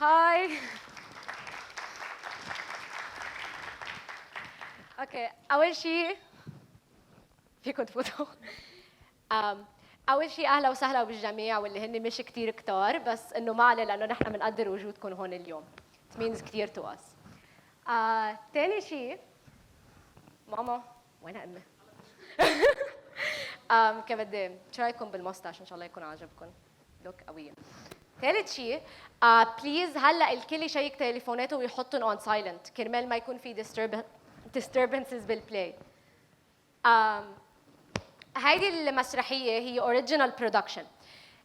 هاي. اوكي اول شيء فيكم تفوتوا. اول شيء اهلا وسهلا بالجميع واللي هن مش كثير كتار بس انه ما عليه لانه نحن بنقدر وجودكم هون اليوم. It means كثير to us. ثاني شيء ماما وين امي؟ كبدي شو رايكم بالمستاش ان شاء الله يكون عاجبكم. لوك قويه. ثالث شيء بليز هلا الكل يشيك تليفوناته ويحطهم اون سايلنت كرمال ما يكون في disturbances بالبلاي. هيدي المسرحيه هي اوريجينال برودكشن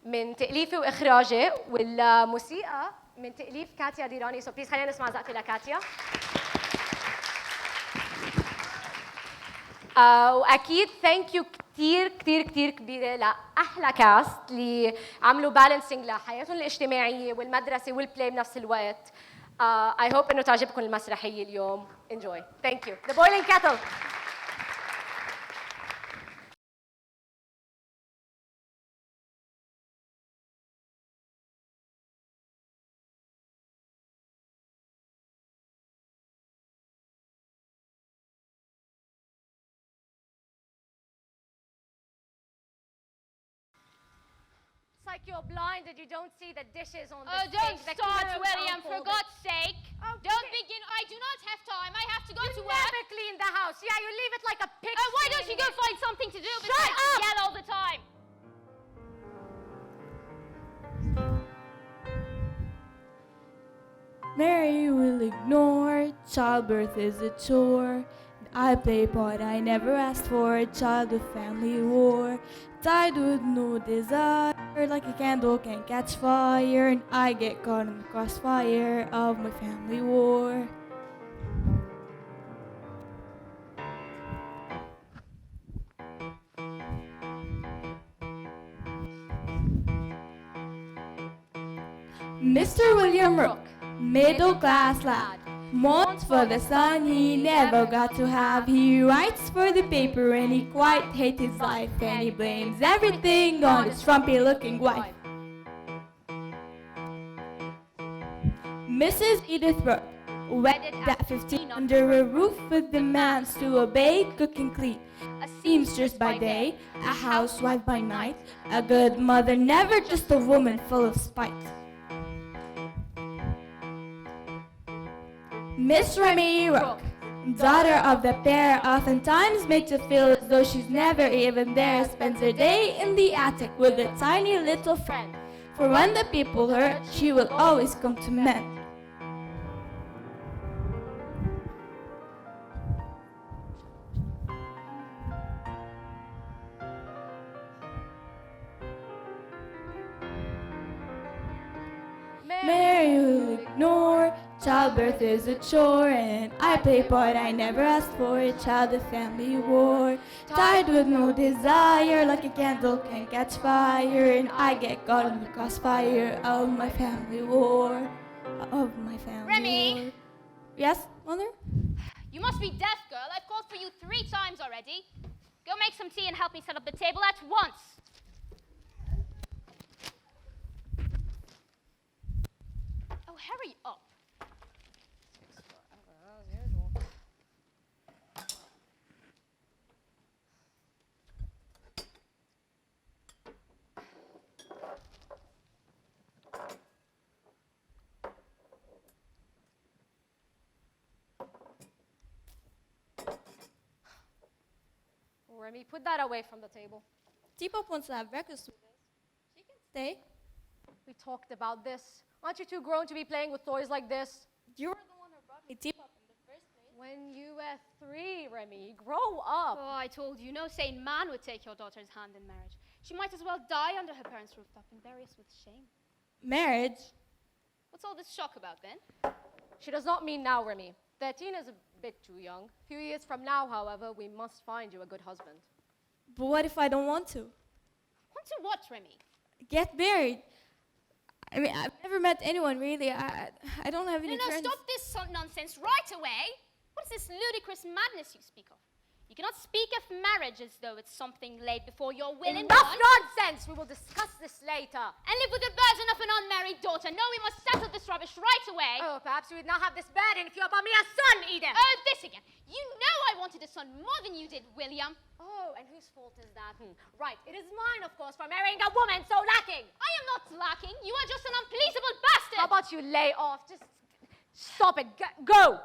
من تاليفي واخراجي والموسيقى من تاليف كاتيا ديراني. سو بليز خلينا نسمع زقفه لكاتيا. واكيد ثانك يو كثير كثير كثير كبيره لاحلى كاست اللي عملوا بالانسنج لحياتهم الاجتماعيه والمدرسه والبلاي بنفس الوقت. I hope انه تعجبكم المسرحيه اليوم. Enjoy. Thank you. The Boiling Kettle. Like you're blind and you don't see the dishes on the sink. Don't start, William, for God's sake. Okay. Don't begin. I do not have time. I have to go to work. You never clean the house. Yeah, you leave it like a pig. Why don't you go find something to do Shut besides up! yell all the time? Mary will ignore, childbirth is a chore. I play part I never asked for, child of family war. Died with no desire, like a candle can't catch fire, and I get caught in the crossfire of my family war. Mr. William Rourke, middle class lad, wants for the son he never got to have. He writes for the paper and he quite hates his life, and he blames everything on his frumpy looking wife. Mrs. Edith Rourke, wedded at 15 under a roof with demands to obey, cook and clean. A seamstress by day, a housewife by night, a good mother, never just a woman full of spite. Miss Remie Rourke, daughter of the pair, oftentimes makes her feel as though she's never even there. Spends her day in the attic with a tiny little friend. For when the people hurt, she will always come to mend. Mary will ignore, childbirth is a chore, and I play part I never asked for, a child of family war. Tied with no desire, like a candle can't catch fire, and I get caught in the crossfire of my family war. Of my family Remie! war. Yes, Mother? You must be deaf, girl. I've called for you 3 times already. Go make some tea and help me set up the table at once. Oh, hurry up. Remie, put that away from the table. Teapup wants to have breakfast with us. She can stay. We talked about this. Aren't you too grown to be playing with toys like this? You were the one who brought me Teapup in the first place. When you were 3, Remie, grow up. Oh, I told you, no sane man would take your daughter's hand in marriage. She might as well die under her parents' rooftop and bury us with shame. Marriage? What's all this shock about then? She does not mean now, Remie. 13 is a bit too young. A few years from now, however, we must find you a good husband. But what if I don't want to? Want to what, Remie? Get married. I mean, I've never met anyone really. I don't have any friends. No, stop this nonsense right away. What is this ludicrous madness you speak of? You cannot speak of marriage as though it's something laid before your will and Enough want. nonsense! We will discuss this later. And live with the burden of an unmarried daughter. No, we must settle this rubbish right away. Oh, perhaps you would not have this burden if you brought me a son, Edith. Oh, this again. You know I wanted a son more than you did, William. Oh, and whose fault is that? Right, it is mine, of course, for marrying a woman so lacking. I am not lacking. You are just an unpleasable bastard. How about you lay off? Just stop it. Go!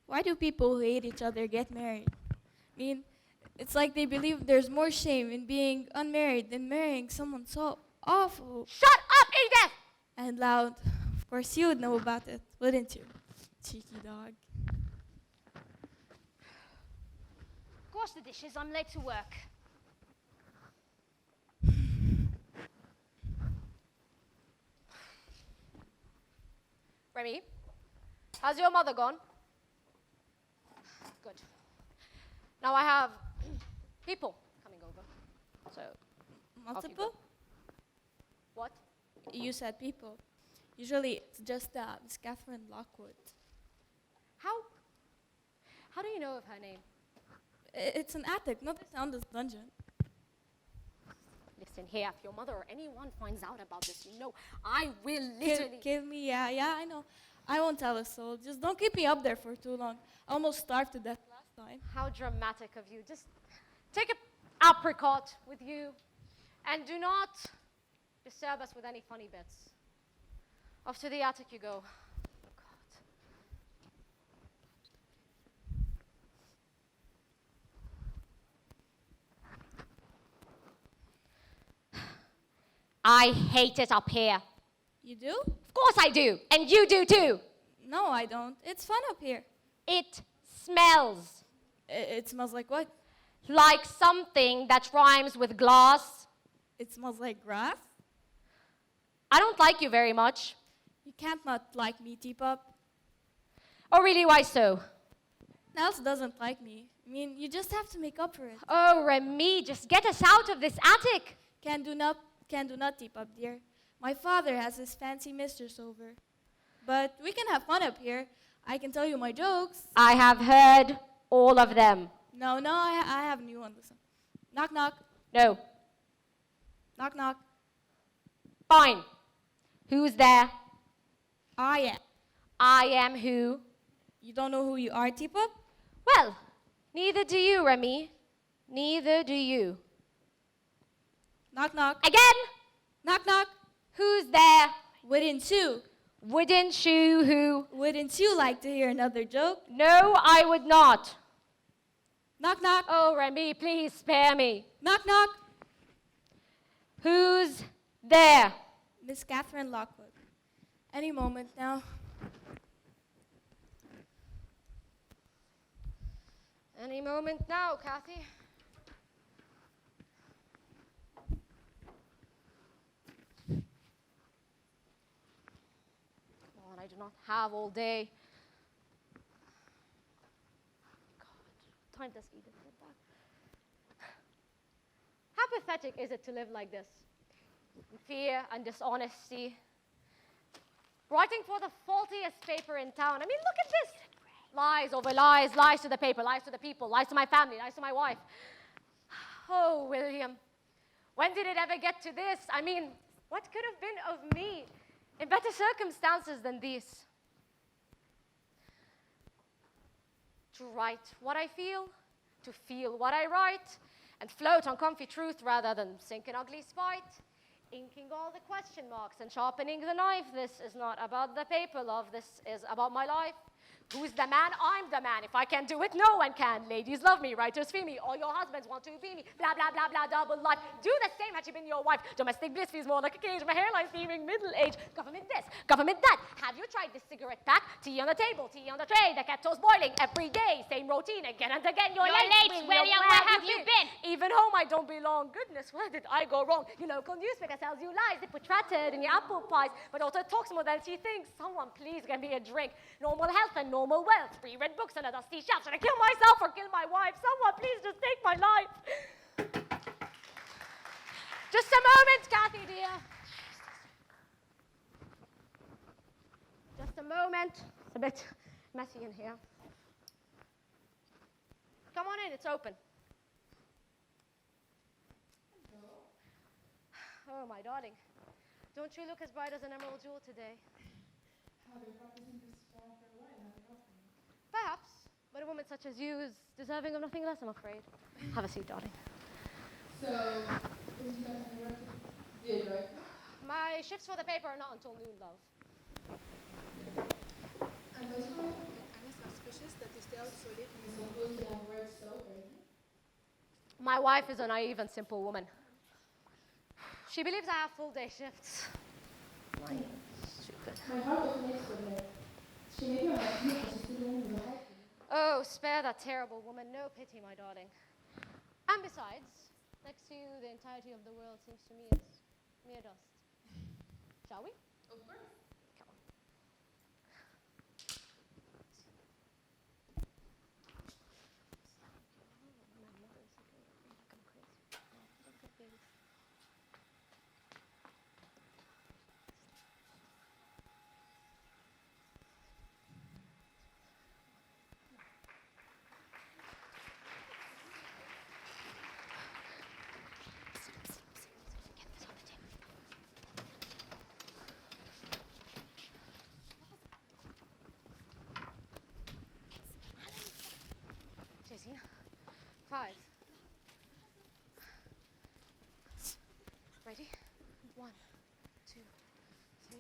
Why do people who hate each other get married? I mean, it's like they believe there's more shame in being unmarried than marrying someone so awful Shut up, Edith! and loud. Of course, you would know about it, wouldn't you? Cheeky dog. Wash the dishes. I'm late to work. Remie, has your mother gone? Good. Now I have people coming over. So, Multiple? what? You said people. Usually it's just Miss Katherine Lockwood. How do you know of her name? It's an attic, not the soundless dungeon. Listen here, if your mother or anyone finds out about this, you know I will literally... Kill me, yeah, I know. I won't tell a soul. Just don't keep me up there for too long. I almost starved to death last time. How dramatic of you. Just take an apricot with you and do not disturb us with any funny bits. Off to the attic you go. I hate it up here. You do? Of course I do, and you do too. No, I don't. It's fun up here. It smells It smells like what? like something that rhymes with glass. It smells like grass. I don't like you very much. You can't not like me, Teapup. Oh, really? Why so? Nels doesn't like me. I mean, you just have to make up for it. Oh, Remie, just get us out of this attic. Can do not, Teapup, dear. My father has his fancy mistress over. But we can have fun up here. I can tell you my jokes. I have heard all of them. No, I have a new one. Listen. Knock, knock. No. Knock, knock. Fine. Who's there? I am. I am who? You don't know who you are, Teapup? Well, neither do you, Remie. Neither do you. Knock, knock. Again? Knock, knock. Who's there? Wouldn't you? Wouldn't you who? Wouldn't you like to hear another joke? No, I would not. Knock, knock. Oh, Remie, please spare me. Knock, knock. Who's there? Miss Katherine Lockwood. Any moment now. Any moment now, Kathy. Come on, I do not have all day. God, time does Edith get back. How pathetic is it to live like this? In fear and dishonesty. Writing for the faultiest paper in town. I mean, look at this. Lies over lies, lies to the paper, lies to the people, lies to my family, lies to my wife. Oh, William, when did it ever get to this? I mean, what could have been of me in better circumstances than these? To write what I feel, to feel what I write, and float on comfy truth rather than sink in ugly spite. Inking all the question marks and sharpening the knife. This is not about the paper, love. This is about my life. Who's the man? I'm the man. If I can do it, no one can. Ladies love me, writers feel me, all your husbands want to be me. Blah, blah, blah, blah, double life. Do the same had she been your wife. Domestic bliss feels more like a cage. My hairline seeming middle age. Government this, government that. Have you tried this cigarette pack? Tea on the table, tea on the tray. The kettle's boiling every day. Same routine again and again. You're late, William. Where have you been? Even home I don't belong. Goodness, where did I go wrong? Your local newspaper sells you lies. They put trotted in your apple pies, but also talks more than she thinks. Someone please get me a drink. Normal health and normal wealth. 3 red books and a dusty shelf. Should I kill myself or kill my wife? Someone please just take my life. Just a moment, Kathy, dear. Just a moment. It's a bit messy in here. Come on in, it's open. Oh, my darling. Don't you look as bright as an emerald jewel today? Perhaps, but a woman such as you is deserving of nothing less, I'm afraid. Have a seat, darling. So, what you guys have did, right? My shifts for the paper are not until noon, love. And those who are suspicious that you stay out so late and supposed to have worked so early? My wife is a naive and simple woman. She believes I have full-day shifts. Naive, stupid. My heart was next to her. She made you happy and she still won't be happy. Oh, spare that terrible woman. No pity, my darling. And besides, next to you, the entirety of the world seems to me as mere dust. Shall we? Of course. Come on. Zeina. 5. Ready? 1, 2, 3.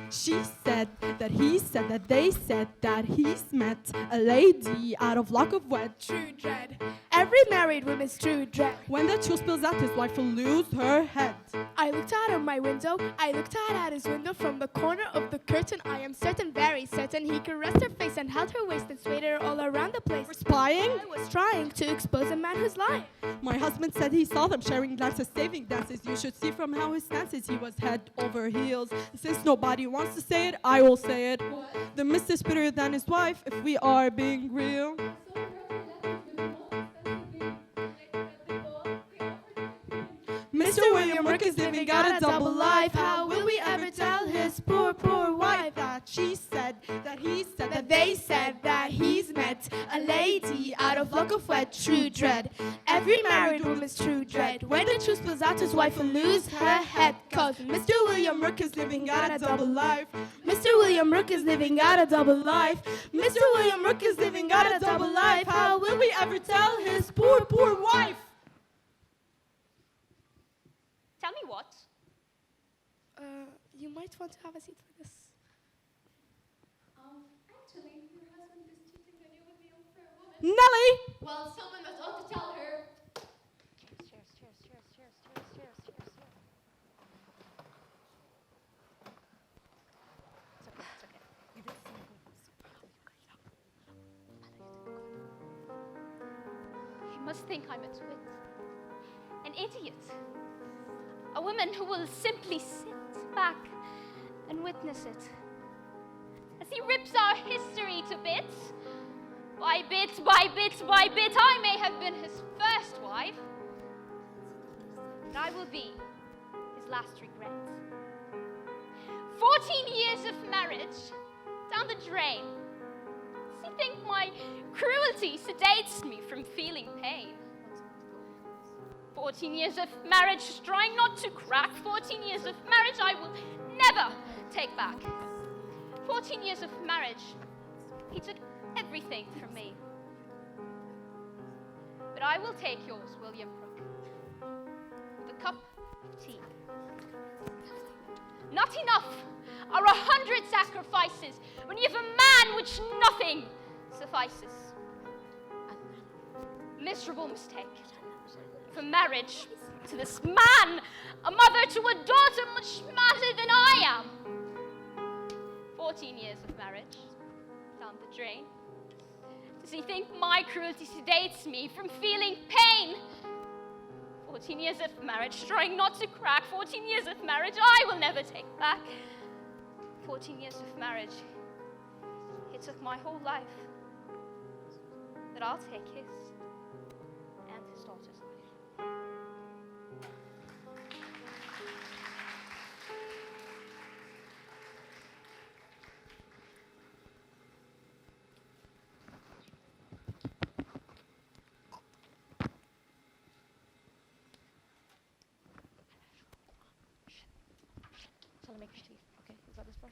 She said that he said that they said that he's met a lady out of Lockwood. True dread. Every married woman's true dread. When the truth spills out, his wife will lose her head. I looked out of my window. I looked out at his window from the corner of the curtain. I am certain, very certain, he caressed her face and held her waist and swayed her all around the place. For spying? I was trying to expose a man who's lying. My husband said he saw them sharing glances, saving dances. You should see from how his stances he was head over heels. Since nobody wants to say it, I will say it. What? The mist is prettier than his wife, if we are being real. Mr. William Rourke is living out a double life. How will we ever tell his poor, poor wife that she said, that he said, that they said that he's met a lady out of Lockwood? True dread. Every married woman's true dread. When the truth spills out, his wife will lose her head. Cause Mr. William Rourke is living out a double life. Mr. William Rourke is living out a double life. Mr. William Rourke is living out a double life. How will we ever tell his poor, poor wife? Tell me what? You might want to have a seat for this. Actually, your husband is cheating on you with the unfair woman. Nelly! Well, someone was ought to tell her. Cheers, cheers, cheers, cheers, cheers, cheers, cheers, cheers, cheers. It's okay, it's okay. You did something. He must think I'm a twit. An idiot. A woman who will simply sit back and witness it. As he rips our history to bits, by bit, by bit, by bit, I may have been his first wife, but I will be his last regret. 14 years of marriage down the drain. Does he think my cruelty sedates me from feeling pain? 14 years of marriage trying not to crack. 14 years of marriage I will never take back. 14 years of marriage, he took everything from me. But I will take yours, William Rourke, with a cup of tea. Not enough are 100 sacrifices when you have a man which nothing suffices. A miserable mistake. For marriage to this man, a mother to a daughter much smarter than I am. 14 years of marriage down the drain. Does he think my cruelty sedates me from feeling pain? 14 years of marriage trying not to crack. 14 years of marriage I will never take back. 14 years of marriage, it took my whole life. But I'll take his and his make the tea. Okay, you got this part?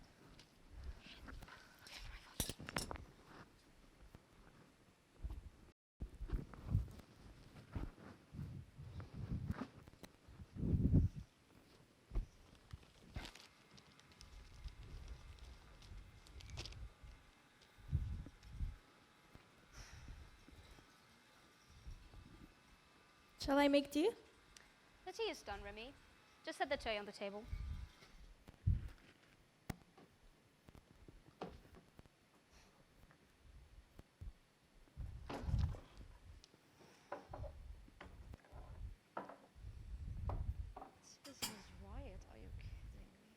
Shall I make tea? The tea is done, Remie. Just set the tray on the table. This is riot, are you kidding me?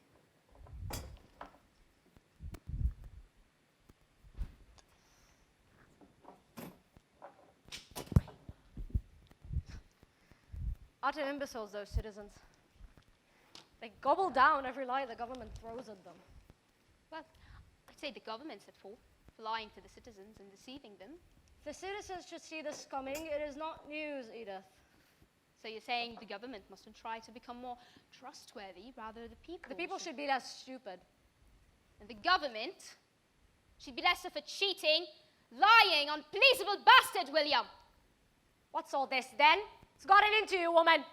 Utter imbeciles, those citizens. They gobble down every lie the government throws at them. Well, I'd say the government's at fault for lying to the citizens and deceiving them. The citizens should see this coming. It is not news, Edith. So you're saying the government mustn't try to become more trustworthy, rather the people. The people should be less stupid. And the government should be less of a cheating, lying, unpleasable bastard, William. What's all this, then? It's gotten into you, woman.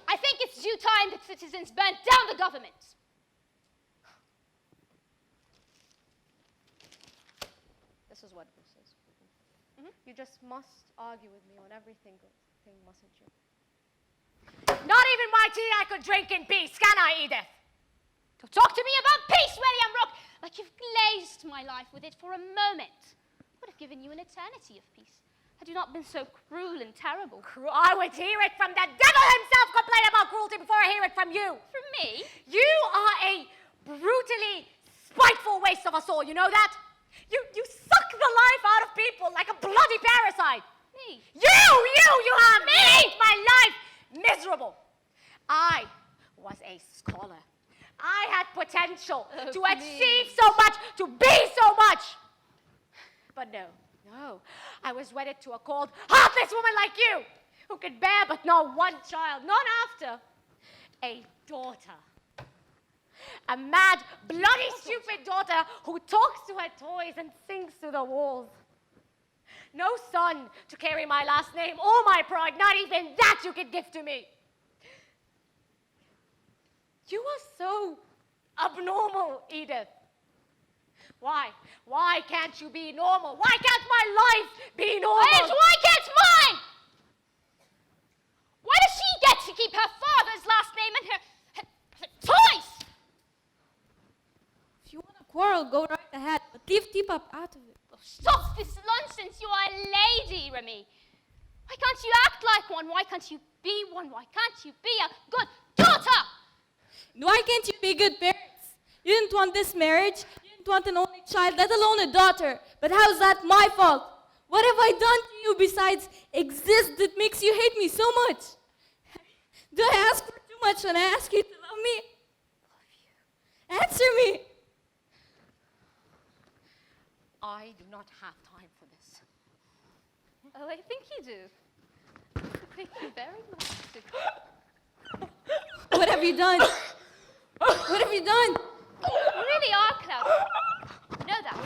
I think it's due time that citizens burn down the government. This is what this is. You just must argue with me on everything, mustn't you? Not even my tea I could drink in peace, can I, Edith? Don't talk to me about peace, William Rourke, like you've glazed my life with it for a moment. I would have given you an eternity of peace had you not been so cruel and terrible. I would hear it from the devil himself complain about cruelty before I hear it from you. From me? You are a brutally spiteful waste of a soul, you know that? You suck the life out of people like a bloody parasite. Me? You have made my life miserable. I was a scholar. I had potential to achieve so much, to be so much. But no, I was wedded to a cold, heartless woman like you, who could bear but not one child, none after. A daughter. A mad, bloody, stupid daughter who talks to her toys and sings to the walls. No son to carry my last name or my pride, not even that you could give to me. You are so abnormal, Edith. Why? Why can't you be normal? Why can't my life be normal? And why can't mine? Why does she get to keep her father's last name and her toys? If you want to quarrel, go right ahead, but leave Teapup out of it. Oh, stop this nonsense. You are a lady, Remie. Why can't you act like one? Why can't you be one? Why can't you be a good daughter? Why can't you be good parents? You didn't want this marriage. You didn't want an only child, let alone a daughter. But how's that my fault? What have I done to you besides exist that makes you hate me so much? Do I ask for too much when I ask you to love me? Answer me. I do not have time for this. Oh, I think you do. Thank you very much. What have you done? What have you done? You really are clever. You know that.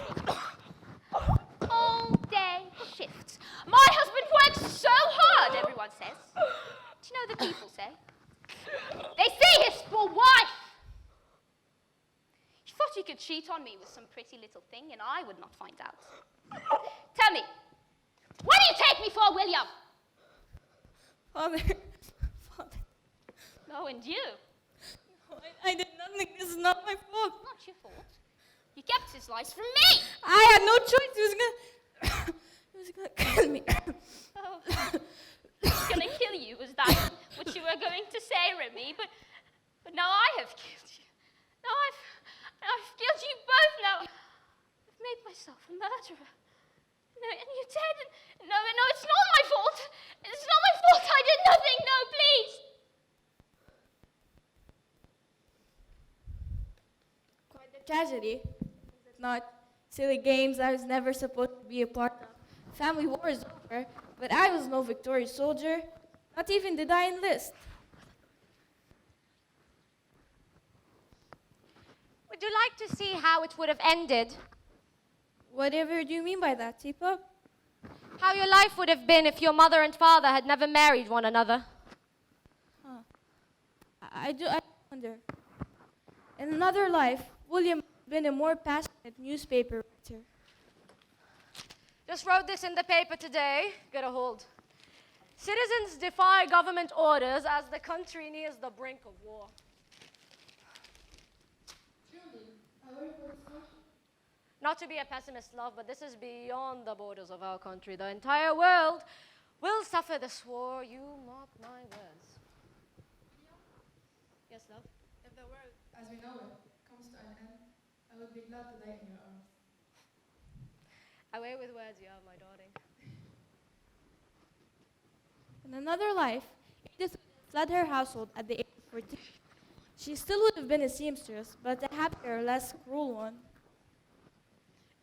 All day shifts. My husband works so hard, everyone says. Do you know the people say? They say his poor wife. You thought you could cheat on me with some pretty little thing and I would not find out. Tell me, what do you take me for, William? Father. Oh, and you? No, I did nothing. This is not my fault. Not your fault. You kept his lies from me. I had no choice. He was gonna kill me. Oh, he's gonna kill you. Was that what you were going to say, Remie? But now I have killed you. Now I've killed you both. Now I've made myself a murderer. No, and you're dead. And no, it's not my fault. It's not my fault. I did nothing. No, please. Quite a tragedy. Is it not? Silly games I was never supposed to be a part of. Family war is over, but I was no victorious soldier. Not even did I enlist. Would you like to see how it would have ended? Whatever do you mean by that, Teapup? How your life would have been if your mother and father had never married one another? I wonder. In another life, William would have been a more passionate newspaper writer. Just wrote this in the paper today. Get a hold. Citizens defy government orders as the country nears the brink of war. Not to be a pessimist, love, but this is beyond the borders of our country. The entire world will suffer this war. You mark my words. Yes, love? If the world, as we know it, comes to an end, I would be glad to die in your arms. Away with words, you are, my darling. In another life, Edith fled her household at the age of 14. She still would have been a seamstress, but a happier, less cruel one.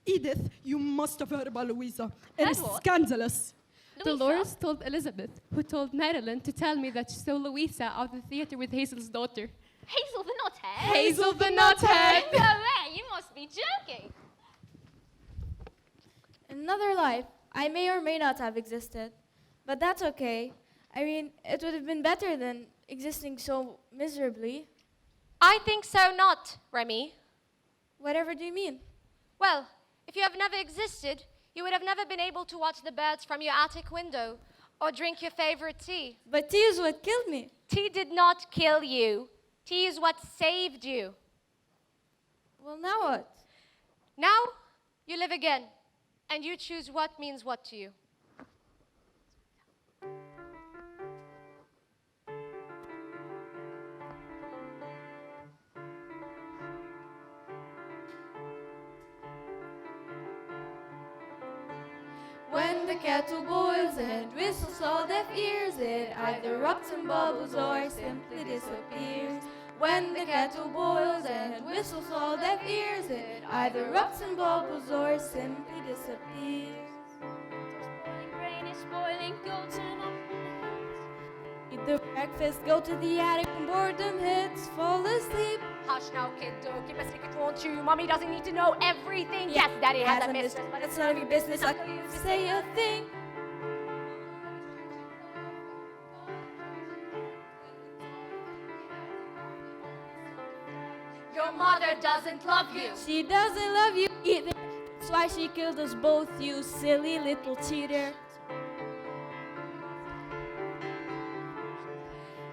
Edith, you must have heard about Louisa. It Heard is what? scandalous. Dolores told Elizabeth, who told Madeline to tell me that she saw Louisa out of the theater with Hazel's daughter. Hazel the Knothead? Hazel the Knothead! No way, you must be joking. In another life, I may or may not have existed, but that's okay. I mean, it would have been better than existing so miserably. I think so not, Remie. Whatever do you mean? Well, if you have never existed, you would have never been able to watch the birds from your attic window or drink your favorite tea. But tea is what killed me. Tea did not kill you. Tea is what saved you. Well, now what? Now, you live again, and you choose what means what to you. When the kettle boils and whistles all deaf ears, it either erupts and bubbles or simply disappears. When the kettle boils and whistles all deaf ears, it either erupts and bubbles or simply disappears. Spoiling brain is spoiling, go turn off. Eat the breakfast, go to the attic when boredom hits, fall asleep. Hush now, kiddo. Keep a secret, won't you? Mommy doesn't need to know everything. Yes, Daddy has a mistress, but it's none of your business. I can't say a thing. your mother doesn't love you. She doesn't love you either. That's why she killed us both, you silly little cheater.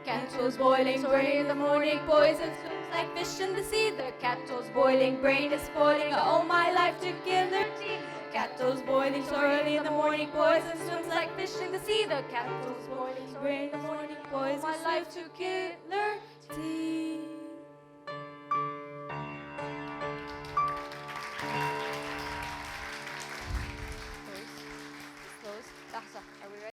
Kettle's boiling, burning in the morning, poison swims like fish in the sea. The kettle's boiling, brain is spoiling. I owe my life to kill her tea. Kettle's boiling so early in the morning, poison swims like fish in the sea. The kettle's boiling, so brain in the morning, poison my life to kill her tea. Close. لحظة. Are we ready?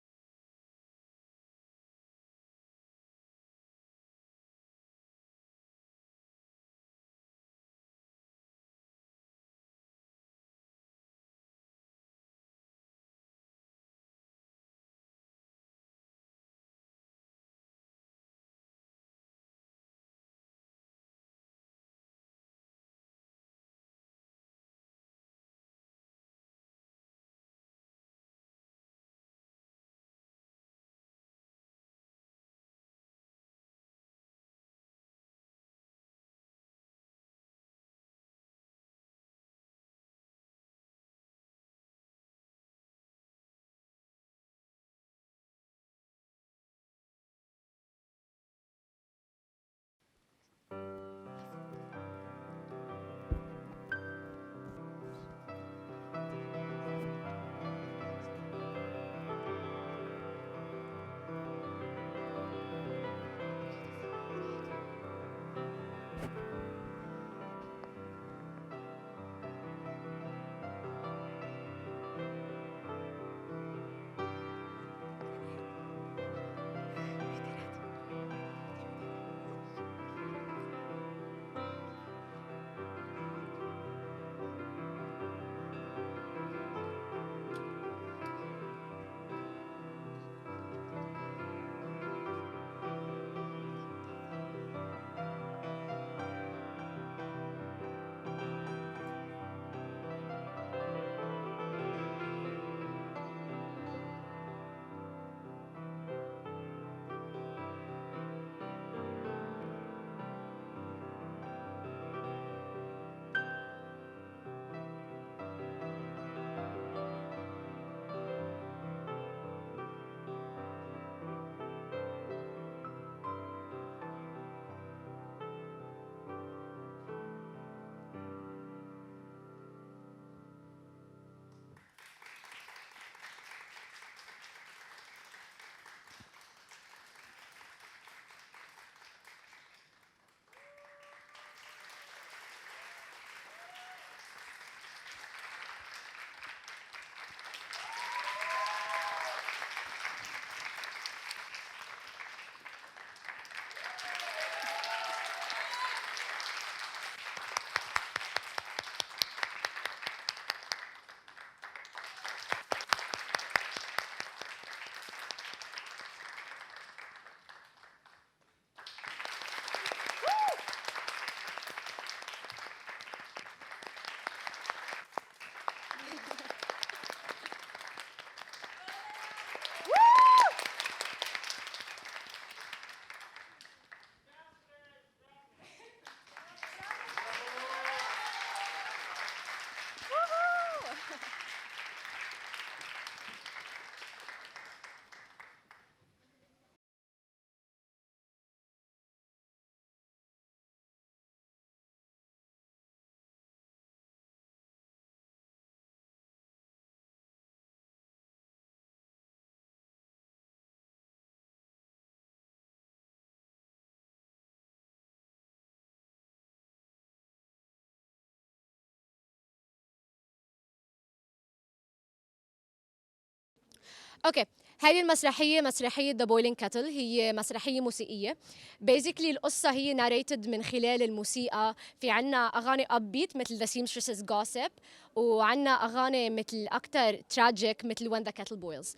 اوكي، هذه المسرحية مسرحية The Boiling Kettle، هي مسرحية موسيقية. بيزيكلي القصة هي narrated من خلال الموسيقى. في عنا أغاني upbeat مثل The Seamstress Gossip، وعنا أغاني مثل أكتر tragic مثل When the Kettle Boils.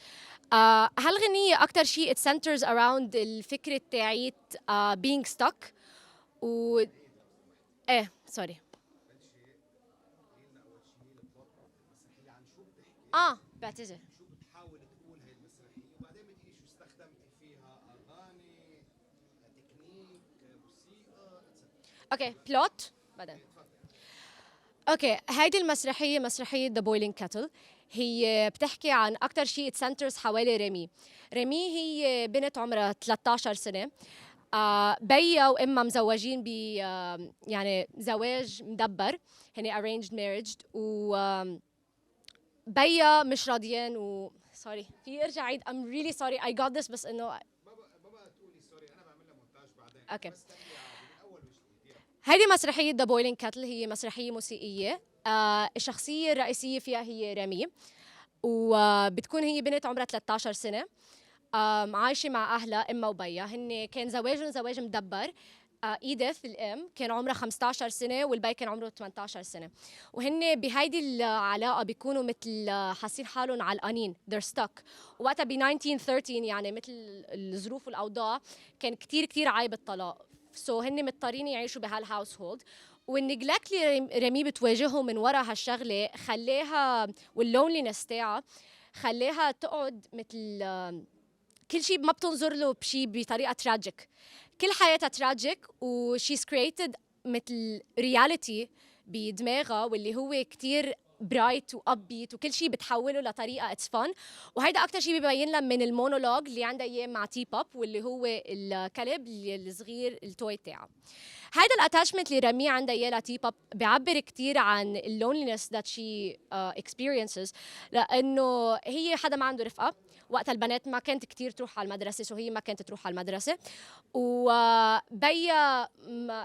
هالغنية أكتر شيء it centers around الفكرة تاعيت being stuck و ايه سوري بعتذر. بتحاول تقول هاي المسرحيه وبعدين بدي شو استخدمتي فيها اغاني تكنيك موسيقى اوكي بلوت بعدين. اوكي، هيدي المسرحيه مسرحيه ذا بويلينج كاتل. هي بتحكي عن اكثر شيء سنترز حوالي ريمي. ريمي هي بنت عمرها 13 سنه. بيا وامها مزوجين ب يعني زواج مدبر، هن arranged marriage، و بيا مش راضيين و سوري في ارجع عيد I'm really sorry I got this بس انه ما بقى تقولي سوري انا بعمل لها مونتاج بعدين. اوكي. بس كملي عادي من اول وجديد. هذه مسرحية ذا بويلينج كاتل، هي مسرحية موسيقية. الشخصية الرئيسية فيها هي ريمي، وبتكون هي بنت عمرها 13 سنة. عايشة مع أهلها أمها وبيها، هن كان زواجهم زواج مدبر. إيديث الأم كان عمرها 15 سنة والبي كان عمره 18 سنة، وهن بهيدي العلاقة بيكونوا مثل حاسين حالهم علقانين they're stuck. وقتها ب 1913 يعني مثل الظروف والأوضاع كان كتير عيب الطلاق، سو هن مضطرين يعيشوا بهالهاوس هولد. والنجلكت اللي ريمي بتواجهه من وراء هالشغلة خليها، واللونلينس تاعها خليها تقعد مثل كل شيء ما بتنظر له بشيء بطريقة تراجيك. كل حياتها تراجيك، وشيز كرييتد مثل رياليتي بدماغها، واللي هو كتير برايت وابيت وكل شيء بتحوله لطريقه اتس فن. وهيدا اكثر شيء بيبين لها من المونولوج اللي عندها اياه مع تيباب، واللي هو الكلب الصغير التوي تاعها. هيدا الاتاشمنت اللي رميه عندها اياه لتيباب بيعبر كثير عن اللونلينس ذات شي اكسبيرينسز، لانه هي حدا ما عنده رفقه. وقت البنات ما كانت كتير تروح على المدرسه، سو هي ما كانت تروح على المدرسه. وبيا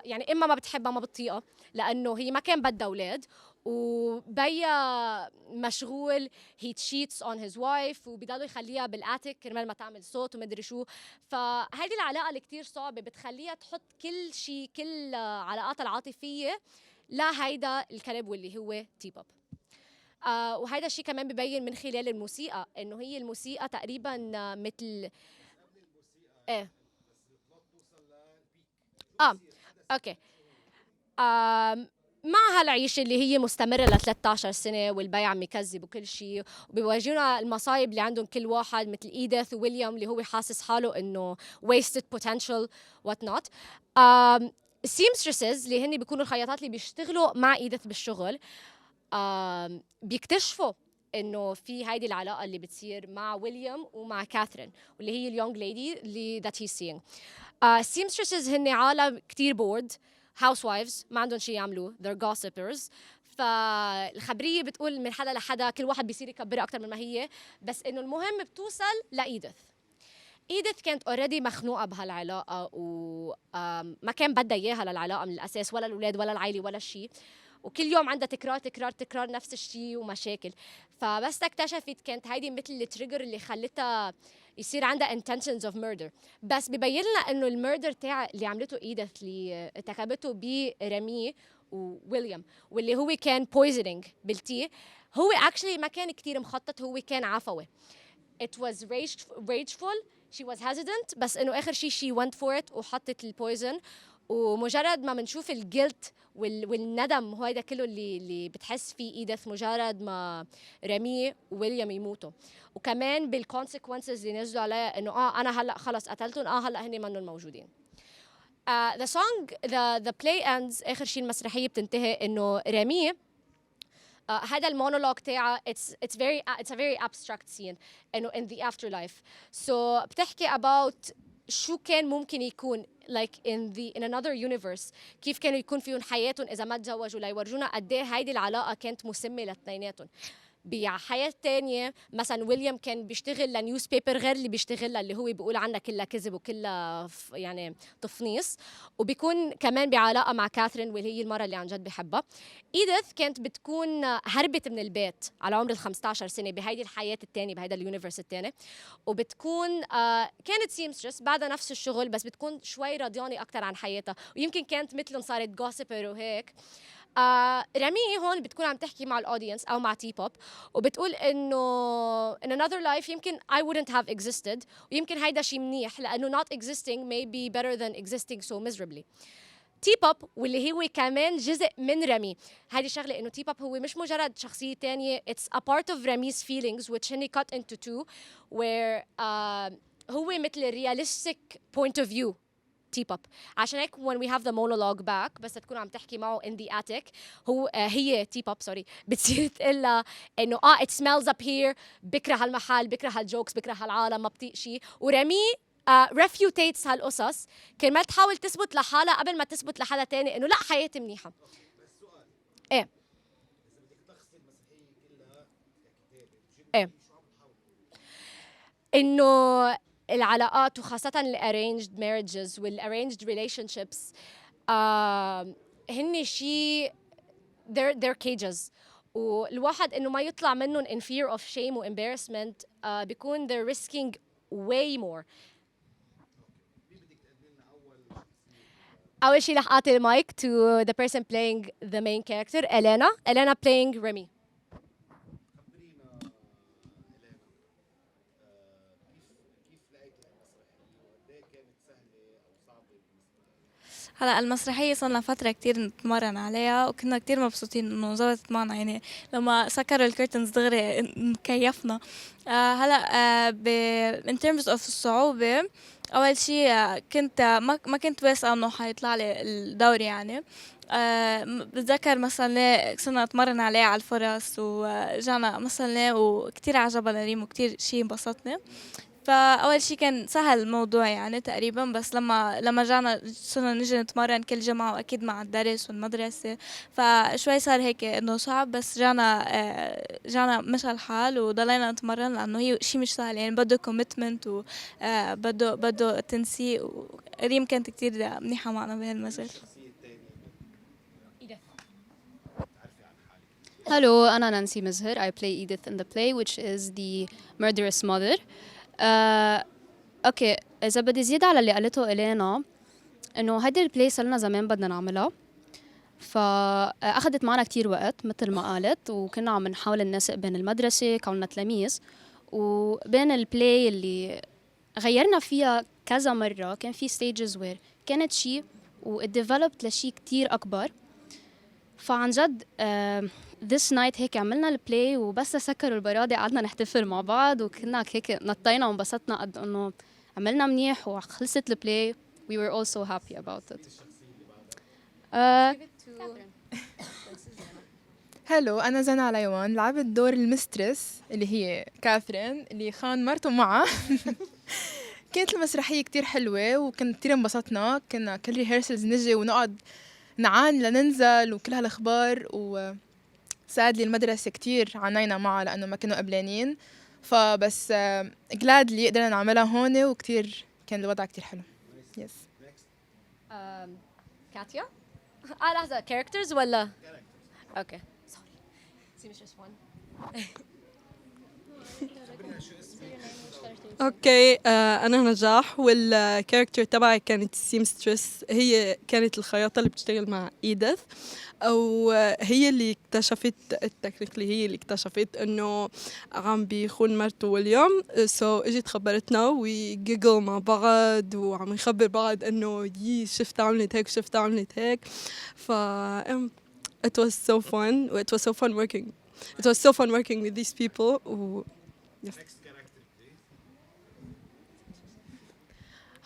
يعني اما ما بتحبها ما بتطيقها لانه هي ما كان بدها اولاد، وبيا مشغول هي تشيتس اون هيز وايف وبضلوا يخليها بالاتيك كرمال ما تعمل صوت ومدري شو. فهيدي العلاقه اللي كتير صعبه بتخليها تحط كل شيء، كل علاقاتها العاطفيه لهيدا الكلب واللي هو تيباب. وهذا الشيء كمان ببين من خلال الموسيقى، انه هي الموسيقى تقريبا مثل ايه اوكي. مع هالعيشه اللي هي مستمره ل 13 سنه والبيع عم يكذب وكل شيء، وبيواجهونا المصايب اللي عندهم كل واحد، مثل ايديث وويليام اللي هو حاسس حاله انه wasted potential what not. seamstresses اللي هن بيكونوا الخياطات اللي بيشتغلوا مع ايديث بالشغل، بيكتشفوا انه في هيدي العلاقه اللي بتصير مع ويليام ومع كاثرين، واللي هي اليونج ليدي اللي that he's seeing. seamstresses هن عالم كتير بورد housewives ما عندهم شيء يعملوه they're gossipers. فالخبريه بتقول من حدا لحدا، كل واحد بيصير يكبرها اكثر من ما هي، بس انه المهم بتوصل لايديث. ايديث كانت اوريدي مخنوقه بهالعلاقه وما كان بدها اياها للعلاقه من الاساس، ولا الاولاد ولا العائله ولا شيء، وكل يوم عندها تكرار نفس الشيء ومشاكل. فبس اكتشفت كانت هيدي مثل التريجر اللي خلتها يصير عندها intentions of murder. بس ببين لنا انه الميردر تاع اللي عملته ايديث اللي ارتكبته برمي وويليام، واللي هو كان poisoning بالتي، هو actually ما كان كتير مخطط، هو كان عفوي. It was rageful, she was hesitant، بس انه اخر شيء she went for it وحطت البويزن. ومجرد ما بنشوف الجلت والندم هذا كله اللي بتحس فيه ايديث مجرد ما رمي وويليام يموتوا، وكمان بالكونسيكونسز اللي نزلوا عليها انه انا هلا خلص قتلتهم، هلا هن منهم موجودين. the song the play ends، اخر شيء المسرحيه بتنتهي انه رمي هذا المونولوج تاعها it's a very abstract scene انه in the afterlife. So بتحكي about شو كان ممكن يكون like in another universe، كيف كانوا يكون فيهم حياتهم اذا ما تزوجوا، ليورجونا قد ايه هيدي العلاقه كانت مسمه لاثنيناتهم. بحياة تانية مثلا ويليام كان بيشتغل لنيوز بيبر غير اللي بيشتغلها اللي هو بيقول عنها كلها كذب وكلها يعني تفنيص، وبيكون كمان بعلاقة مع كاثرين واللي هي المرة اللي عن جد بحبها. إيديث كانت بتكون هربت من البيت على عمر 15 سنة بهيدي الحياة التانية بهيدا اليونيفرس التاني، وبتكون كانت سيمسترس بعدها نفس الشغل بس بتكون شوي رضيانة أكتر عن حياتها، ويمكن كانت مثلهم صارت جوسبر وهيك. رمي هون بتكون عم تحكي مع الاودينس او مع تي بوب وبتقول انه in another life يمكن I wouldn't have existed، ويمكن هيدا شيء منيح لانه not existing may be better than existing so miserably. تي بوب واللي هو كمان جزء من رمي، هذه شغله انه تي بوب هو مش مجرد شخصيه تانية، it's a part of Remy's feelings which هن cut into two where هو مثل realistic point of view تي بوب. عشان هيك when we have the monologue back بس تكون عم تحكي معه in the attic هو هي تي بوب سوري بتصير تقول لها انه it smells up here، بكره هالمحل، بكره هالجوكس، بكره هالعالم، ما بطيق شيء، ورمي refutates هالقصص كرمال تحاول تثبت لحالها قبل ما تثبت لحدا تاني انه لا حياتي منيحه. ايه ايه انه العلاقات وخاصة الارينجد marriages والarranged relationships هن شيء they're cages، والواحد انه ما يطلع منهم in fear of shame و embarrassment بيكون they're risking way more. أول شيء رح أعطي المايك to the person playing the main character Elena. Elena playing Remie. هلا المسرحية صار لنا فترة كتير نتمرن عليها وكنا كتير مبسوطين إنه زبطت معنا، يعني لما سكروا الكرتنز دغري مكيفنا. هلا in terms of الصعوبة، أول شي كنت ما كنت واثقة إنه حيطلع لي الدور يعني. بتذكر مثلا صرنا نتمرن عليه على الفرص ورجعنا مثلا وكتير عجبنا نريم وكتير شي انبسطنا. فأول شي كان سهل الموضوع يعني تقريبا، بس لما رجعنا صرنا نجي نتمرن كل جمعة وأكيد مع الدرس والمدرسة فشوي صار هيك إنه صعب، بس رجعنا مشى الحال وضلينا نتمرن لأنه هي شي مش سهل يعني، بده كوميتمنت وبده تنسيق، وريم كانت كتير منيحة معنا بهالمجال. Hello, أنا نانسي مزهر. I play Edith in the play, which is the murderous mother. اوكي إذا بدي زيادة على اللي قالته إلينا، إنه هيدي البلاي صرنا زمان بدنا نعملها، فأخذت معنا كتير وقت مثل ما قالت، وكنا عم نحاول ننسق بين المدرسة كوننا تلاميذ وبين البلاي اللي غيرنا فيها كذا مرة. كان في stages where كانت شي واتديفلوبت لشي كتير أكبر. فعن جد this night هيك عملنا البلاي وبس سكروا البرادة قعدنا نحتفل مع بعض وكنا هيك نطينا وانبسطنا قد انه عملنا منيح وخلصت البلاي. We were all so happy about it. هلو، أنا زينة عليوان، لعبت دور المسترس اللي هي كاثرين اللي خان مرته معها. كانت المسرحية كتير حلوة وكنت كتير انبسطنا، كنا كل ريهرسلز نجي ونقعد نعاني لننزل وكل هالأخبار، وسادلي المدرسة كتير عانينا معها لأنه ما كانوا قبلانين، فبس جلادلي قدرنا نعملها هون وكتير كان الوضع كتير حلو. يس. كاتيا؟ لحظة characters ولا؟ اوكي سوري Seamstress 1. اوكي انا نجاح، والكاركتر تبعي كانت سيمسترس، هي كانت الخياطة اللي بتشتغل مع إيديث، او هي اللي اكتشفت التكنيكلي، هي اللي اكتشفت انه عم بيخون مرته ويليام. سو اجت خبرتنا وجيجل مع بعض وعم نخبر بعض انه شفت عملت هيك شفت عملت هيك. ف it was so fun. It was so fun working. It was so fun working with these people.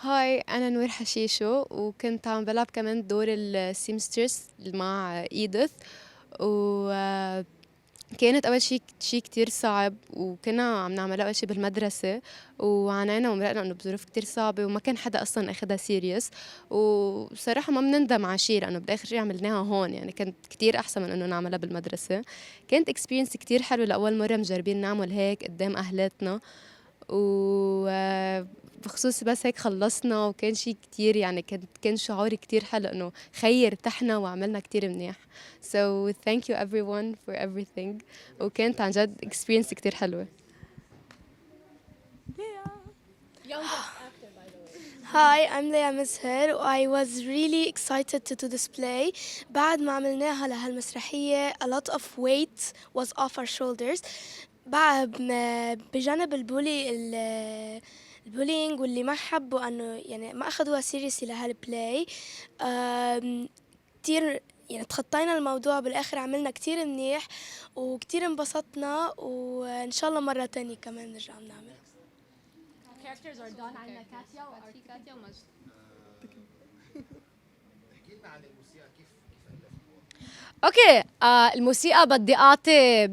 هاي أنا نور حشيشو، وكنت عم بلعب كمان دور السيمسترس مع إيديث، و كانت أول شيء كتير صعب، وكنا عم نعمل أول شيء بالمدرسة، وعانينا ومرقنا إنه بظروف كتير صعبة، وما كان حدا أصلا أخدها سيريس، وصراحة ما بنندم على شيء لأنه بالآخر شيء عملناها هون، يعني كانت كتير أحسن من إنه نعملها بالمدرسة. كانت اكسبيرينس كتير حلوة لأول مرة مجربين نعمل هيك قدام أهلاتنا، وبخصوص بس هيك خلصنا، وكان شيء كتير يعني كان شعور كتير حلو إنه خير ارتحنا وعملنا كتير منيح. So thank you everyone for everything. وكانت عن جد experience كتير حلوة. Hi, I'm Mezher. I was really excited to do this play. بعد ما عملناها لهالمسرحية, a lot of weight was off our shoulders. بعد بجانب البولينج واللي ما حبوا انه يعني ما اخذوها سيريسلي لهالبلاي, كتير يعني تخطينا الموضوع بالاخر, عملنا كتير منيح وكتير انبسطنا, وان شاء الله مرة تانية كمان نرجع نعمل. characters are done. عندنا كاتيا كاتيا ومجد. احكي لنا عن الموسيقى كيف اوكي. الموسيقى بدي اعطي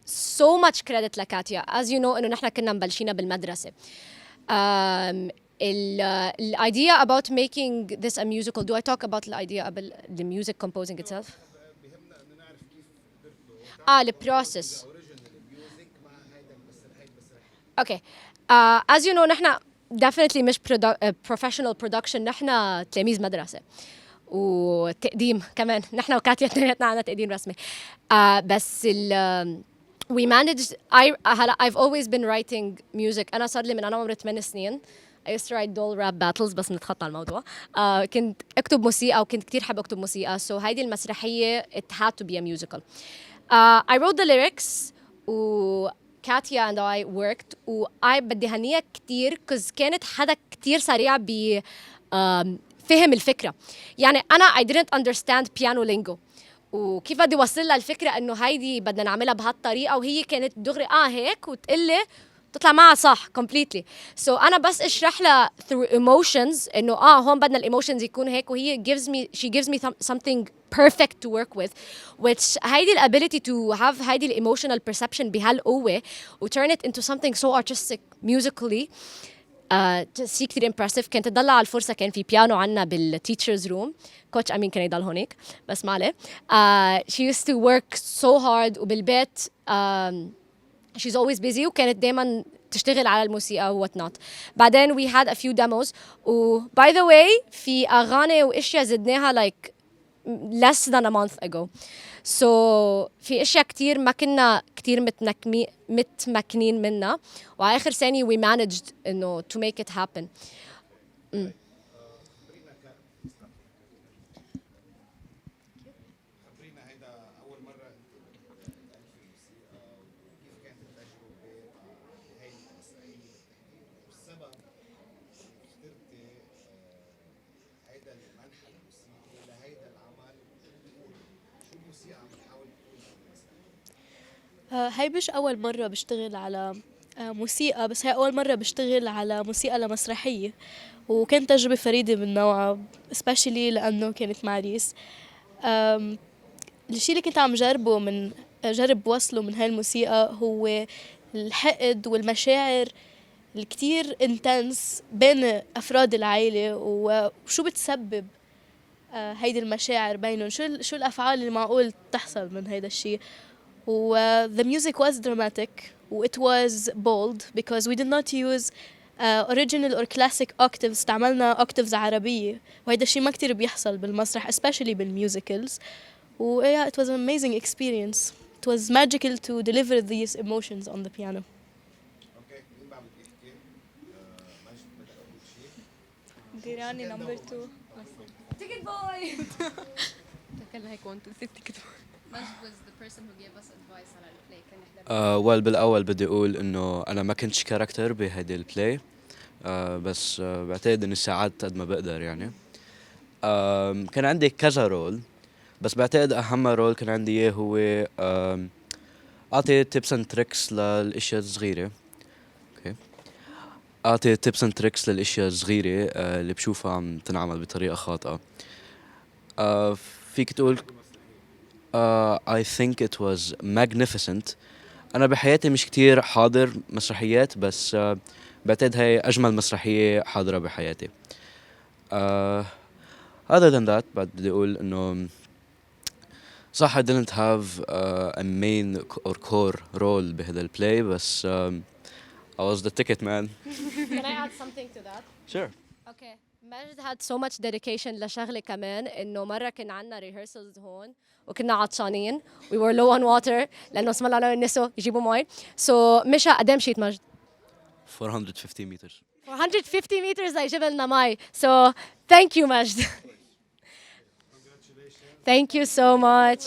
so much credit لكاتيا. as you know انه نحن كنا مبلشينا بالمدرسة. the idea about making this a musical, do I talk about the idea about the music composing itself? بيهمنا انه نعرف كيف قدرتوا the process. اوريجينال ميوزك مع هيدا المسرحية. Okay. As you know نحن definitely مش professional production, نحن تلاميذ مدرسة وتقديم كمان. نحن وكاتيا اثنيناتنا عنا تقديم رسمي. بس we managed. I've always been writing music. أنا صار لي من أنا عمري 8 سنين. I used to write doll rap battles, بس نتخطى الموضوع. كنت أكتب موسيقى وكنت كتير حب أكتب موسيقى. So هيدي المسرحية it had to be a musical. I wrote the lyrics و كاتيا and I worked, و I بدي هنيها كتير because كانت حدا كتير سريع ب فهم الفكرة. يعني أنا I didn't understand piano lingo, وكيف بدي وصل لها الفكرة إنه هيدي بدنا نعملها بهالطريقة, وهي كانت دغري هيك وتقلي تطلع معها صح completely. So أنا بس أشرح لها through emotions إنه هون بدنا الemotions يكون هيك, وهي she gives me something perfect to work with, which هيدي ability to have هيدي emotional perception بهالقوة و turn it into something so artistic musically. شيء كتير impressive. كانت تضل على الفرصة, كان في بيانو عنا بالteachers room, كوتش أمين كان يضل هونيك بس ما عليه. She used to work so hard, وبالبيت she's always busy, وكانت دايما تشتغل على الموسيقى و what not. بعدين we had a few demos, و by the way في أغاني وإشياء زدناها like less than a month ago. So في اشياء كتير ما كنا كتير متمكنين منها, وعلى اخر ثانية we managed انه to make it happen. خبرينا هيدا اول مرة انت في الموسيقى, وكيف كانت التجربة هي المسرحية, والسبب اخترتي هيدا المنحى الموسيقي لهيدا العمل, شو الموسيقى عم تحاول تقول بالمسرحية؟ هاي مش أول مرة بشتغل على موسيقى, بس هاي أول مرة بشتغل على موسيقى لمسرحية, وكانت تجربة فريدة من نوعها especially لأنه كانت مع ريس. الشيء اللي كنت عم جرب وصله من هاي الموسيقى هو الحقد والمشاعر الكتير intense بين أفراد العائلة, وشو بتسبب هيدي المشاعر بينهم, شو الأفعال اللي معقول تحصل من هيدا الشيء. The music was dramatic, it was bold because we did not use original or classic octaves. استعملنا octaves عربية, وهيدا الشيء ما كتير بيحصل بالمسرح especially بالmusicals. Yeah, it was an amazing experience. It was magical to deliver these emotions on the piano. اوكي, مين بعد بده يحكي؟ مجد بدك اول شيء؟ ديراني نمبر 2. Ticket boy. تكلنا هيك 1 2 3 ticket boy. مجد was the person who gave us advice على البلاي. كان well بالأول بدي أقول إنه أنا ما كنتش كاركتر بهيدي البلاي, بس بعتقد إني ساعدت قد ما بقدر يعني. كان عندي كذا رول, بس بعتقد أهم رول كان عندي إياه هو أعطي tips and tricks للأشياء الصغيرة. أوكي, أعطي tips and tricks للأشياء الصغيرة اللي بشوفها عم تنعمل بطريقة خاطئة. فيك تقول I think it was magnificent. أنا بحياتي مش كتير حاضر مسرحيات بس بعتقد هاي أجمل مسرحية حاضرة بحياتي. Other than that بدي أقول إنه صح I didn't have a main or core role بهذا البلاي بس I was the ticket man. Can I add something to that? Sure. Okay. ماجد had so much dedication لشغلة كمان إنه مرة كنا عنا rehearsals هون وكنا عطشانين. We were low on water لأنه اسم الله لو النسوا يجيبوا مي. So مشى قدام شيت ماجد. 450 meters. 450 meters ليجيب لنا مي. So thank you ماجد. Thank you so much.